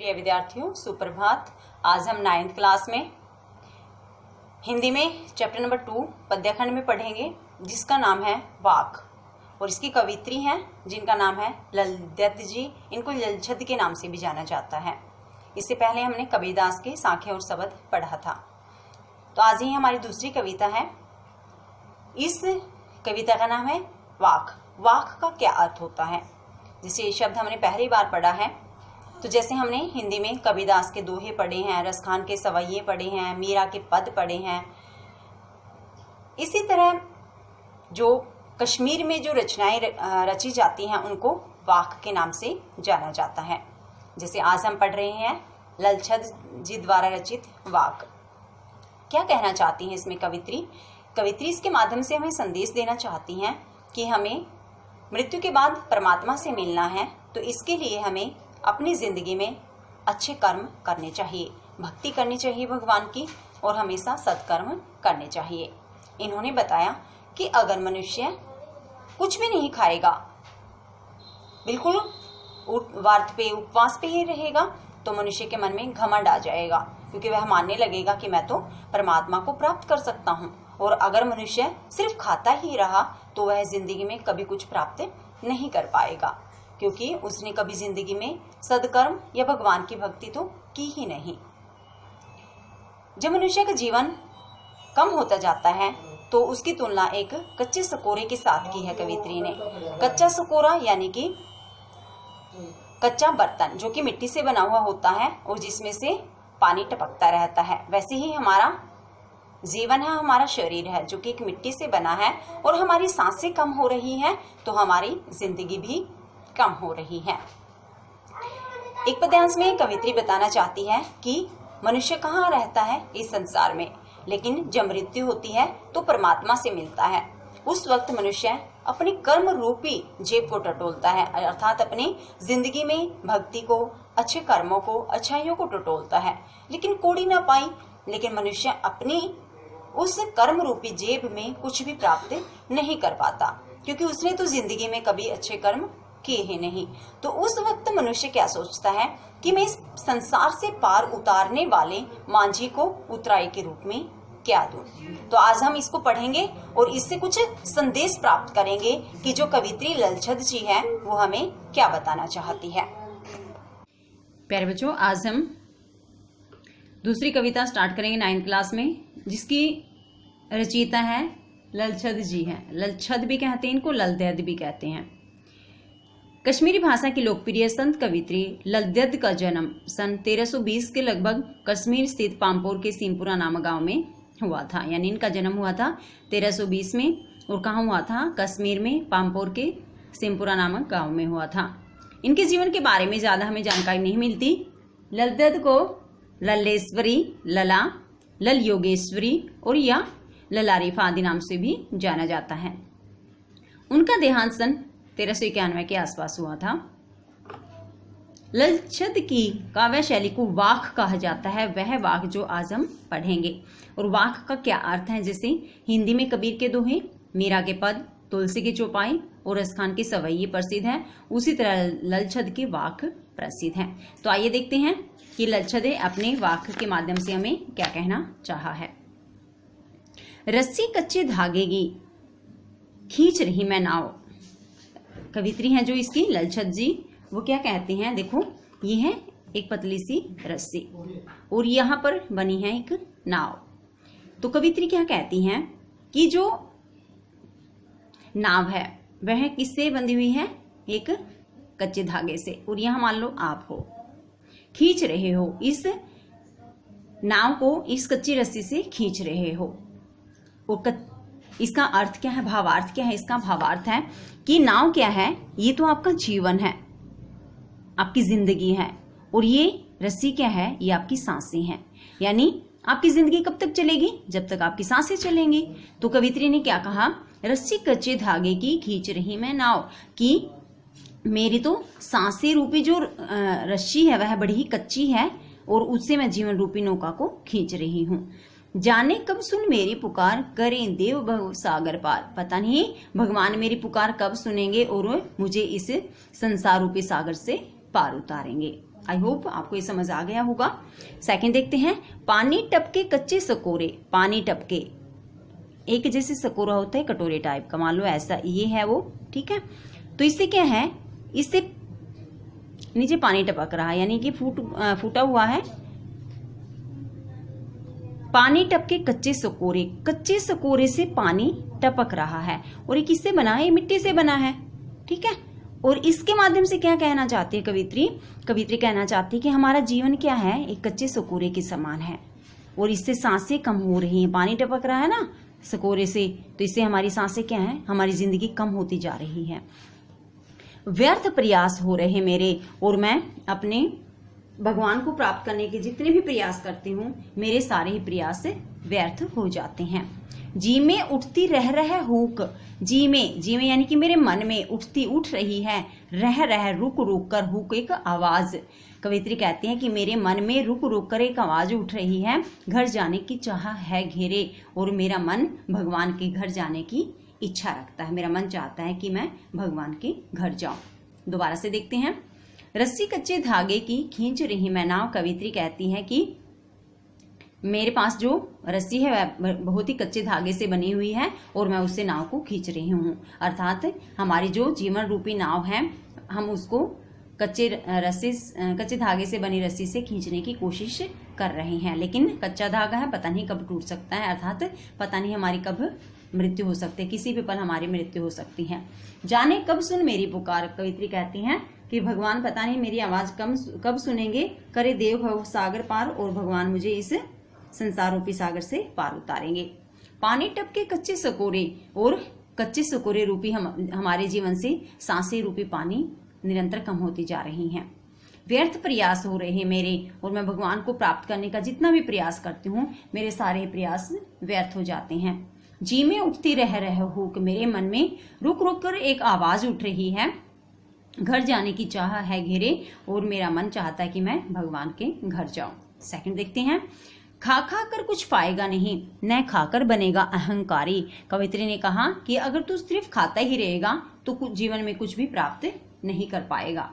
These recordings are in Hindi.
प्रिय विद्यार्थियों, सुप्रभात। आज हम 9th क्लास में हिंदी में चैप्टर नंबर 2 पद्यखंड में पढ़ेंगे, जिसका नाम है वाक। और इसकी कवित्री हैं जिनका नाम है ललदत्त जी। इनको ललछद के नाम से भी जाना जाता है। इससे पहले हमने कबीरदास के सांख्य और शबद पढ़ा था। तो आज ही हमारी दूसरी कविता है। इस कविता का नाम है वाक। वाक का क्या अर्थ होता है, जिसे ये शब्द हमने पहली बार पढ़ा है। तो जैसे हमने हिंदी में कबीरदास के दोहे पढ़े हैं, रसखान के सवैये पढ़े हैं, मीरा के पद पढ़े हैं, इसी तरह जो कश्मीर में जो रचनाएं रची जाती हैं उनको वाक के नाम से जाना जाता है। जैसे आज हम पढ़ रहे हैं ललछद जी द्वारा रचित वाक। क्या कहना चाहती हैं इसमें कवित्री? कवित्री इसके माध्यम से हमें संदेश देना चाहती हैं कि हमें मृत्यु के बाद परमात्मा से मिलना है, तो इसके लिए हमें अपनी जिंदगी में अच्छे कर्म करने चाहिए, भक्ति करनी चाहिए भगवान की, और हमेशा सत्कर्म करने चाहिए। इन्होंने बताया कि अगर मनुष्य कुछ भी नहीं खाएगा, बिल्कुल व्रत पे उपवास पे ही रहेगा, तो मनुष्य के मन में घमंड आ जाएगा, क्योंकि वह मानने लगेगा कि मैं तो परमात्मा को प्राप्त कर सकता हूँ। और अगर मनुष्य सिर्फ खाता ही रहा तो वह जिंदगी में कभी कुछ प्राप्त नहीं कर पाएगा, क्योंकि उसने कभी जिंदगी में सदकर्म या भगवान की भक्ति तो की ही नहीं। जब मनुष्य का जीवन कम होता जाता है तो उसकी तुलना एक कच्चे सकोरे के साथ की है कवित्री ने। कच्चा सकोरा यानी कि कच्चा बर्तन जो कि मिट्टी से बना हुआ होता है और जिसमें से पानी टपकता रहता है, वैसे ही हमारा जीवन है, हमारा शरीर है जो कि एक मिट्टी से बना है। और हमारी सांसें कम हो रही हैं तो हमारी जिंदगी भी कम हो रही है। एक पद्यांश में कवित्री बताना चाहती है कि मनुष्य कहाँ रहता है इस संसार में, लेकिन जब मृत्यु होती है तो परमात्मा से मिलता है। उस वक्त मनुष्य अपनी कर्म रूपी जेब को टटोलता है, अर्थात अपनी जिंदगी में भक्ति को, अच्छे कर्मों को, अच्छाइयों को टटोलता है, लेकिन कोड़ी ना पाई। लेकिन मनुष्य अपनी उस कर्म रूपी जेब में कुछ भी प्राप्त नहीं कर पाता, क्योंकि उसने तो जिंदगी में कभी अच्छे कर्म किए ही नहीं। तो उस वक्त मनुष्य क्या सोचता है कि मैं इस संसार से पार उतारने वाले मांझी को उतराई के रूप में क्या दूं। तो आज हम इसको पढ़ेंगे और इससे कुछ संदेश प्राप्त करेंगे कि जो कवित्री ललछद जी है वो हमें क्या बताना चाहती है। प्यारे बच्चों, आज हम दूसरी कविता स्टार्ट करेंगे 9th क्लास में, जिसकी रचयिता है ललछद जी हैं। ललछद भी कहते हैं इनको, ललदत्त भी कहते हैं। कश्मीरी भाषा की लोकप्रिय संत कवित्री ललदत्त का जन्म सन 1320 के लगभग कश्मीर स्थित पामपोर के सिमपुरा नामक गांव में हुआ था। यानी इनका जन्म हुआ था 1320 में, और कहाँ हुआ था? कश्मीर में पामपोर के सिमपुरा नामक गांव में हुआ था। इनके जीवन के बारे में ज्यादा हमें जानकारी नहीं मिलती। ललदत्त को लल्लेश्वरी, लला, लल योगेश्वरी और या ललारीफा आदि नाम से भी जाना जाता है। उनका देहांत सन 1391 के आसपास हुआ था। ललछद की काव्य शैली को वाक कहा जाता है, वह वाक जो आज हम पढ़ेंगे। और वाक का क्या अर्थ है? जैसे हिंदी में कबीर के दोहे, मीरा के पद, तुलसी की चौपाई और रसखान की सवैये प्रसिद्ध है, उसी तरह ललछद के वाक प्रसिद्ध हैं। तो आइए देखते हैं कि ललछद अपने वाक के माध्यम से हमें क्या कहना चाहा है। रस्सी कच्चे धागे की खींच रही मैं नाव। कवित्री हैं जो इसकी ललछद जी, वो क्या कहती हैं? देखो, ये है एक पतली सी रस्सी और यहाँ पर बनी है एक नाव। तो कवित्री क्या कहती हैं कि जो नाव है वह किससे बंधी हुई है? एक कच्चे धागे से। और यहाँ मान लो आप हो, खींच रहे हो इस नाव को, इस कच्ची रस्सी से खींच रहे हो। और इसका अर्थ क्या है? भावार्थ क्या है? इसका भावार्थ है कि नाव क्या है? ये तो आपका जीवन है, आपकी जिंदगी है, और ये रस्सी क्या है? ये आपकी सांसें हैं। यानी आपकी जिंदगी कब तक चलेगी? जब तक आपकी सांसें चलेंगी। तो कवित्री ने क्या कहा? रस्सी कच्चे धागे की खींच रही मैं नाव, कि मेरी तो सांसें रूपी जो रस्सी है वह बड़ी ही कच्ची है, और उससे मैं जीवन रूपी नौका को खींच रही हूँ। जाने कब सुन मेरी पुकार, करें देव भव सागर पार। पता नहीं भगवान मेरी पुकार कब सुनेंगे और मुझे इस संसार रूपी सागर से पार उतारेंगे। आई होप आपको ये समझ आ गया होगा। सेकंड देखते हैं, पानी टपके कच्चे सकोरे। पानी टपके, एक जैसे सकोरा होता है कटोरे टाइप का, मान लो ऐसा ये है वो, ठीक है। तो इससे क्या है, इससे नीचे पानी टपक रहा है, यानी कि फूटा हुआ है। पानी टपके कच्चे सकोरे, कच्चे सकोरे से पानी टपक रहा है। और ये किससे बना है, ये मिट्टी से बना है, ठीक है। और इसके माध्यम से क्या कहना चाहती है कवित्री, कवित्री कहना चाहती है कि हमारा जीवन क्या है, एक कच्चे सकोरे के समान है और इससे सांसें कम हो रही हैं। पानी टपक रहा है ना सकोरे से, तो इससे हमारी सांसें क्या है, हमारी जिंदगी कम होती जा रही है। व्यर्थ प्रयास हो रहे मेरे, और मैं अपने भगवान को प्राप्त करने के जितने भी प्रयास करती हूँ, मेरे सारे ही प्रयास व्यर्थ हो जाते हैं। जी में उठती रह हुक, जी में यानी कि मेरे मन में उठती, उठ रही है, रह रुक रुक कर, हुक एक आवाज। कवित्री कहती है कि मेरे मन में रुक रुक कर एक आवाज उठ रही है, घर जाने की चाह है घेरे, और मेरा मन भगवान के घर जाने की इच्छा रखता है। मेरा मन चाहता है कि मैं भगवान के घर जाऊं। दोबारा से देखते हैं, रस्सी कच्चे धागे की खींच रही मैं नाव। कवित्री कहती है कि मेरे पास जो रस्सी है वह बहुत ही कच्चे धागे से बनी हुई है और मैं उससे नाव को खींच रही हूँ। अर्थात हमारी जो जीवन रूपी नाव है, हम उसको कच्चे धागे से बनी रस्सी से खींचने की कोशिश कर रहे हैं, लेकिन कच्चा धागा है, पता नहीं कब टूट सकता है। अर्थात पता नहीं हमारी कब मृत्यु हो सकती है, किसी भी पल हमारी मृत्यु हो सकती है। जाने कब सुन मेरी पुकार। कवित्री कहती हैं कि भगवान पता नहीं मेरी आवाज कब सुनेंगे, करे देव भव सागर पार, और भगवान मुझे इस संसार रूपी सागर से पार उतारेंगे। पानी टपके कच्चे सकोरे, और कच्चे सकोरे रूपी हमारे जीवन से सांसें रूपी पानी निरंतर कम होती जा रही हैं। व्यर्थ प्रयास हो रहे मेरे, और मैं भगवान को प्राप्त करने का जितना भी प्रयास करती हूँ, मेरे सारे प्रयास व्यर्थ हो जाते हैं। जी में उठती रह हुक, मेरे मन में रुक रुक कर एक आवाज उठ रही है, घर जाने की चाह है घेरे, और मेरा मन चाहता है कि मैं भगवान के घर जाऊं। सेकंड देखते हैं, खा कर कुछ पाएगा नहीं, न खाकर बनेगा अहंकारी। कवित्री ने कहा कि अगर तू सिर्फ खाता ही रहेगा तो कुछ जीवन में कुछ भी प्राप्त नहीं कर पाएगा।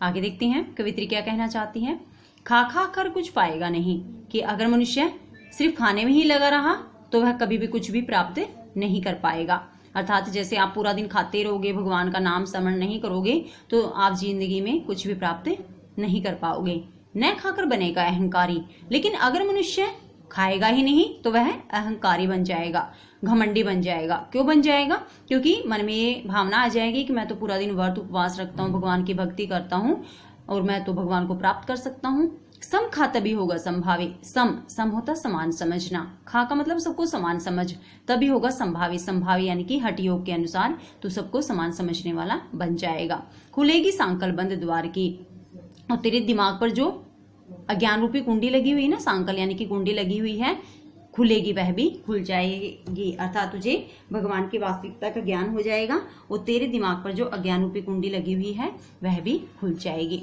आगे देखते हैं कवित्री क्या कहना चाहती है। खा कर कुछ पाएगा नहीं, कि अगर मनुष्य सिर्फ खाने में ही लगा रहा तो वह कभी भी कुछ भी प्राप्त नहीं कर पाएगा। अर्थात जैसे आप पूरा दिन खाते रहोगे, भगवान का नाम स्मरण नहीं करोगे, तो आप जिंदगी में कुछ भी प्राप्त नहीं कर पाओगे। न खाकर बनेगा अहंकारी, लेकिन अगर मनुष्य खाएगा ही नहीं तो वह अहंकारी बन जाएगा, घमंडी बन जाएगा। क्यों बन जाएगा? क्योंकि मन में ये भावना आ जाएगी कि मैं तो पूरा दिन व्रत उपवास रखता हूँ, भगवान की भक्ति करता हूँ और मैं तो भगवान को प्राप्त कर सकता हूँ। सम खा तभी होगा संभावी। सम होता समान समझना, खा का मतलब सबको समान समझ, तभी होगा संभावी। संभावी यानी कि हठ योग के अनुसार तो सबको समान समझने वाला बन जाएगा। खुलेगी सांकल बंद द्वार की, और तेरे दिमाग पर जो अज्ञान रूपी कुंडी लगी हुई है ना, सांकल यानी कि कुंडी लगी हुई है, खुलेगी, वह भी खुल जाएगी। अर्थात तुझे भगवान की वास्तविकता का ज्ञान हो जाएगा और तेरे दिमाग पर जो अज्ञान रूपी कुंडी लगी हुई है वह भी खुल जाएगी।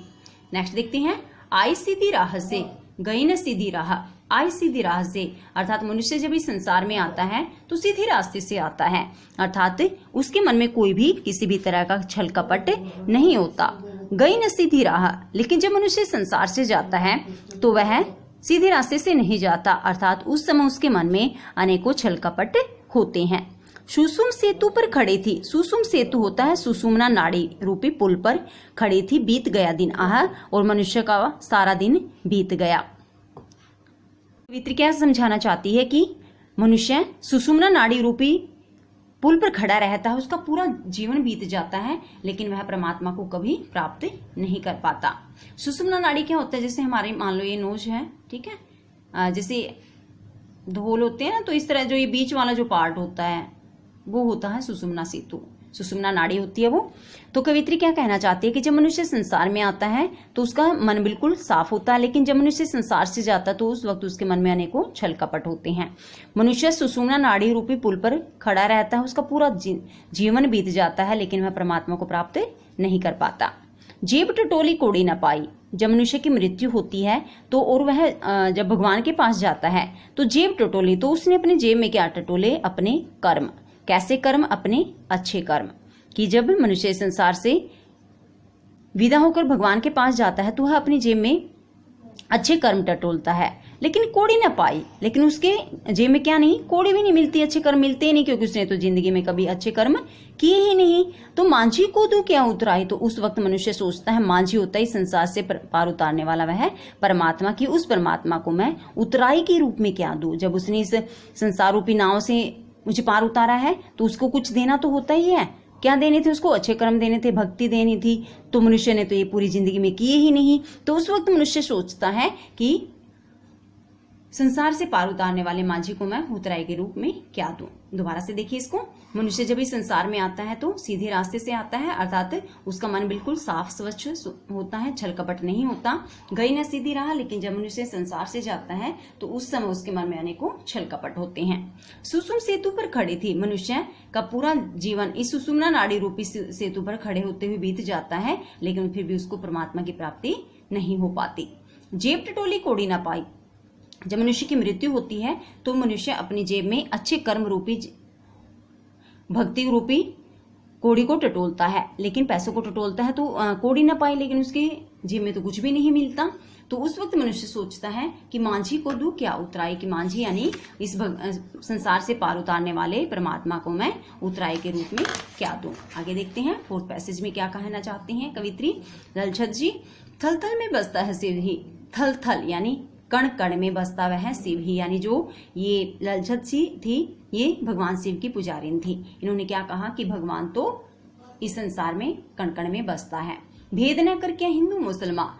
नेक्स्ट देखते हैं, आई सीधी राह से गई न सीधी राह। आई सीधी राह से, अर्थात मनुष्य जब इस संसार में आता है तो सीधे रास्ते से आता है, अर्थात उसके मन में कोई भी किसी भी तरह का छल कपट नहीं होता। गई न सीधी राह, लेकिन जब मनुष्य संसार से जाता है तो वह सीधे रास्ते से नहीं जाता, अर्थात उस समय उसके मन में अनेकों छल कपट होते हैं। सुषुम सेतु पर खड़ी थी, सुषुम सेतु होता है सुषुम्ना नाड़ी रूपी पुल पर खड़ी थी, बीत गया दिन आह, और मनुष्य का सारा दिन बीत गया। कवित्री क्या समझाना चाहती है कि मनुष्य सुषुम्ना नाड़ी रूपी पुल पर खड़ा रहता है, उसका पूरा जीवन बीत जाता है, लेकिन वह परमात्मा को कभी प्राप्त नहीं कर पाता। सुषुम्ना नाड़ी क्या होता है? जैसे हमारे मान लो ये नोज है, ठीक है, जैसे धोल होते हैं ना, तो इस तरह जो ये बीच वाला जो पार्ट होता है वो होता है सुषुम्ना सेतु, सुषुम्ना नाड़ी होती है वो। तो कवित्री क्या कहना चाहती है कि जब मनुष्य संसार में आता है तो उसका मन बिल्कुल साफ होता है, लेकिन जब मनुष्य संसार से जाता है तो उस वक्त उसके मन में अनेकों छल कपट होते हैं। मनुष्य सुषुम्ना नाड़ी रूपी पुल पर खड़ा रहता है, उसका पूरा जीवन बीत जाता है, लेकिन वह परमात्मा को प्राप्त नहीं कर पाता। जेब टटोली कोड़ी न पाई, जब मनुष्य की मृत्यु होती है तो और वह जब भगवान के पास जाता है तो जेब टटोली, तो उसने अपने जेब में क्या टटोले? अपने कर्म। कैसे कर्म? अपने अच्छे कर्म। कि जब मनुष्य संसार से विदा होकर भगवान के पास जाता है तो वह अपनी जेब में अच्छे कर्म टटोलता है, लेकिन कोड़ी ना पाई। लेकिन उसके जेब में क्या नहीं, कोड़ी भी नहीं मिलती, अच्छे कर्म मिलते ही नहीं, क्योंकि उसने तो जिंदगी में कभी अच्छे कर्म किए ही नहीं। तो मांझी को तो क्या उतराई। तो उस वक्त मनुष्य सोचता है, मांझी होता है संसार से पार उतारने वाला वह है परमात्मा की, उस परमात्मा को मैं उतराई के रूप में क्या दूं। जब उसने इस संसार रूपी नाव से मुझे पार उतारा है तो उसको कुछ देना तो होता ही है। क्या देने थे उसको, अच्छे कर्म देने थे, भक्ति देनी थी। तो मनुष्य ने तो ये पूरी जिंदगी में किए ही नहीं। तो उस वक्त मनुष्य सोचता है कि संसार से पार उतारने वाले मांझी को मैं उतराई के रूप में क्या दूं। दोबारा से देखिए इसको, मनुष्य जब इस संसार में आता है तो सीधे रास्ते से आता है, अर्थात उसका मन बिल्कुल साफ स्वच्छ होता है, छल कपट नहीं होता, गई न सीधी राह। लेकिन जब मनुष्य संसार से जाता है तो उस समय उसके मन में अनेकों छल कपट होते हैं। सुषुम्ना सेतु पर खड़ी थी, मनुष्य का पूरा जीवन इस सुषुम्ना नाड़ी रूपी सेतु पर खड़े होते हुए बीत जाता है, लेकिन फिर भी उसको परमात्मा की प्राप्ति नहीं हो पाती। जेब टटोली कोड़ी ना पाई। जब मनुष्य की मृत्यु होती है तो मनुष्य अपनी जेब में अच्छे कर्म रूपी भक्ति रूपी कोड़ी को टटोलता है, लेकिन पैसों को टटोलता है तो कोड़ी ना पाई, लेकिन उसके जेब में तो कुछ भी नहीं मिलता। तो उस वक्त मनुष्य सोचता है कि मांझी को दूं क्या उतराई, कि मांझी यानी इस संसार से पार उतारने वाले परमात्मा को मैं उतराई के रूप में क्या दूं। आगे देखते हैं फोर्थ पैसेज में क्या कहना चाहती हैं कवित्री ललछद जी। थल थल में बसता है शिव ही, थल थल यानी कण कण में बसता वह है शिव ही, यानी जो ये ललछद सी थी ये भगवान शिव की पुजारिन थी। इन्होंने क्या कहा कि भगवान तो इस संसार में कण कण में बसता है। भेद न कर क्या हिंदू मुसलमान,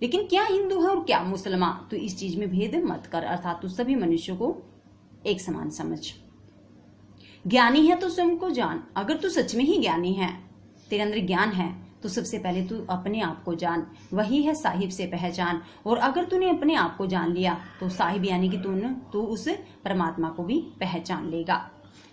लेकिन क्या हिंदू है और क्या मुसलमान, तो इस चीज में भेद मत कर, अर्थात तो सभी मनुष्यों को एक समान समझ। ज्ञानी है तो स्वयं को जान, अगर तू सच में ही ज्ञानी है, तेरे अंदर ज्ञान है, तो सबसे पहले तू अपने आप को जान, वही है साहिब से पहचान। और अगर तूने अपने आप को जान लिया तो साहिब यानी कि तू उस परमात्मा को भी पहचान लेगा।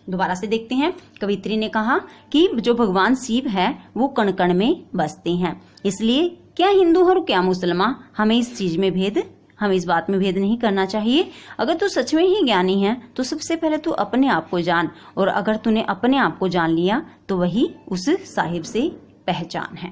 दोबारा से देखते हैं, कवित्री ने कहा कि जो भगवान शिव है वो कण कण में बसते हैं, इसलिए क्या हिंदू और क्या मुसलमान, हमें इस बात में भेद नहीं करना चाहिए। अगर तू सच में ही ज्ञानी है तो सबसे पहले तू अपने आप को जान, और अगर तूने अपने आप को जान लिया तो वही उस साहिब से पहचान है।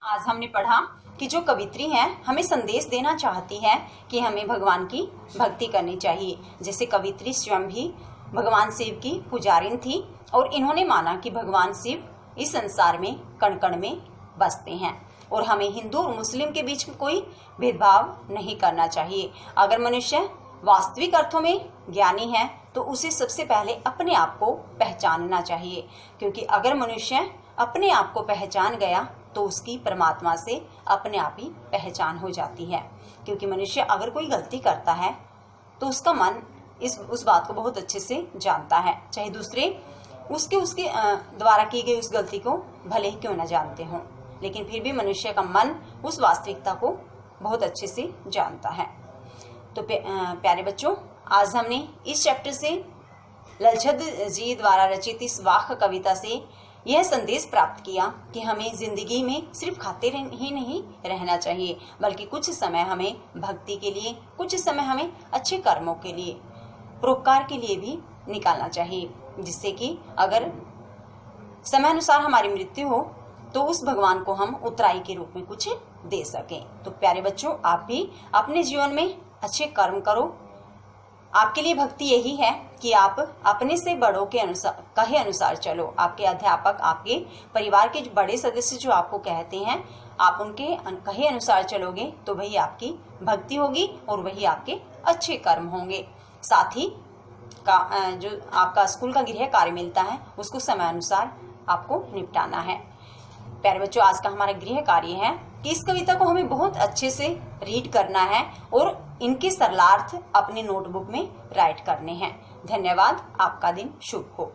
आज हमने पढ़ा कि जो कवित्री है हमें संदेश देना चाहती है कि हमें भगवान की भक्ति करनी चाहिए। जैसे कवित्री स्वयं भी भगवान शिव की पुजारिन थी और इन्होंने माना कि भगवान शिव इस संसार में कण कण में बसते हैं और हमें हिंदू और मुस्लिम के बीच में कोई भेदभाव नहीं करना चाहिए। अगर मनुष्य वास्तविक अर्थों में ज्ञानी है तो उसे सबसे पहले अपने आप को पहचानना चाहिए, क्योंकि अगर मनुष्य अपने आप को पहचान गया तो उसकी परमात्मा से अपने आप ही पहचान हो जाती है। क्योंकि मनुष्य अगर कोई गलती करता है तो उसका मन उस बात को बहुत अच्छे से जानता है, चाहे दूसरे उसके द्वारा की गई उस गलती को भले ही क्यों न जानते हों, लेकिन फिर भी मनुष्य का मन उस वास्तविकता को बहुत अच्छे से जानता है। तो प्यारे बच्चों, आज हमने इस चैप्टर से ललछद जी द्वारा रचित इस वाक् कविता से यह संदेश प्राप्त किया कि हमें जिंदगी में सिर्फ खाते ही नहीं रहना चाहिए, बल्कि कुछ समय हमें भक्ति के लिए, कुछ समय हमें अच्छे कर्मों के लिए, परोपकार के लिए भी निकालना चाहिए, जिससे कि अगर समय अनुसार हमारी मृत्यु हो तो उस भगवान को हम उतराई के रूप में कुछ दे सकें। तो प्यारे बच्चों, आप भी अपने जीवन में अच्छे कर्म करो। आपके लिए भक्ति यही है कि आप अपने से बड़ों के कहे अनुसार चलो। आपके अध्यापक, आपके परिवार के बड़े सदस्य जो आपको कहते हैं, आप उनके कहे अनुसार चलोगे तो वही आपकी भक्ति होगी और वही आपके अच्छे कर्म होंगे। साथ ही जो आपका स्कूल का गृह कार्य मिलता है उसको समय अनुसार आपको निपटाना है। प्यारे बच्चों, आज का हमारा गृह कार्य है कि इस कविता को हमें बहुत अच्छे से रीड करना है और इनके सरलार्थ अपने नोटबुक में राइट करने हैं। धन्यवाद। आपका दिन शुभ हो।